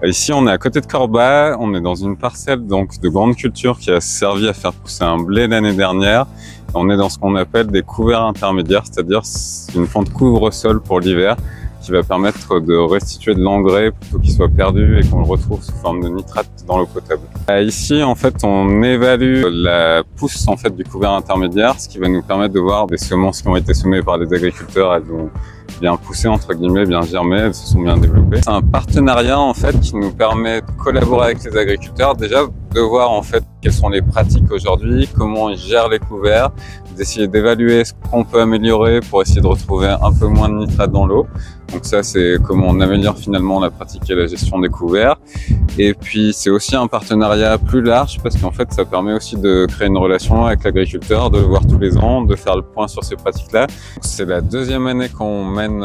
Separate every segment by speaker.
Speaker 1: Ici, on est à côté de Corba, on est dans une parcelle donc de grande culture qui a servi à faire pousser un blé l'année dernière. On est dans ce qu'on appelle des couverts intermédiaires, c'est-à-dire une plante couvre-sol pour l'hiver qui va permettre de restituer de l'engrais plutôt qu'il soit perdu et qu'on le retrouve sous forme de nitrate dans l'eau potable. Ici, en fait, on évalue la pousse en fait du couvert intermédiaire, ce qui va nous permettre de voir des semences qui ont été semées par les agriculteurs. Elles ont bien poussé, entre guillemets, bien germé, elles se sont bien développées. C'est un partenariat en fait qui nous permet de collaborer avec les agriculteurs, déjà de voir en fait quelles sont les pratiques aujourd'hui, comment ils gèrent les couverts, d'essayer d'évaluer ce qu'on peut améliorer pour essayer de retrouver un peu moins de nitrate dans l'eau. Donc ça, c'est comment on améliore finalement la pratique et la gestion des couverts. Et puis c'est aussi un partenariat plus large parce qu'en fait ça permet aussi de créer une relation avec l'agriculteur, de le voir tous les ans, de faire le point sur ces pratiques-là. C'est la deuxième année qu'on mène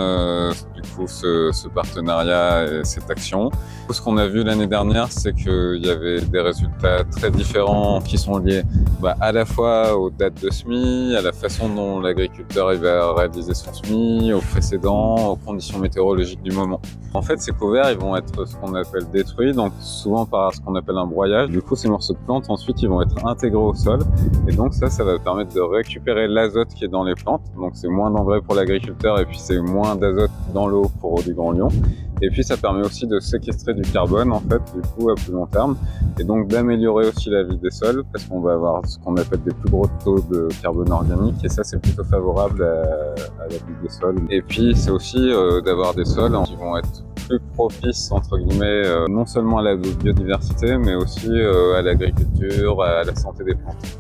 Speaker 1: du coup ce partenariat et cette action. Ce qu'on a vu l'année dernière, c'est qu'il y avait des résultats très différents qui sont liés à la fois aux dates de semis, à la façon dont l'agriculteur va réaliser son semis, aux précédents, aux conditions météorologiques du moment. En fait, ces couverts, ils vont être ce qu'on appelle détruits, donc souvent par ce qu'on appelle un broyage. Du coup, ces morceaux de plantes, ensuite, ils vont être intégrés au sol. Et donc ça va permettre de récupérer l'azote qui est dans les plantes. Donc c'est moins d'engrais pour l'agriculteur et puis c'est moins d'azote dans l'eau pour du grand lion. Et puis ça permet aussi de séquestrer du carbone en fait, du coup à plus long terme, et donc d'améliorer aussi la vie des sols parce qu'on va avoir ce qu'on appelle des plus gros taux de carbone organique et ça c'est plutôt favorable à la vie des sols. Et puis c'est aussi d'avoir des sols qui vont être plus propices entre guillemets non seulement à la biodiversité mais aussi à l'agriculture, à la santé des plantes.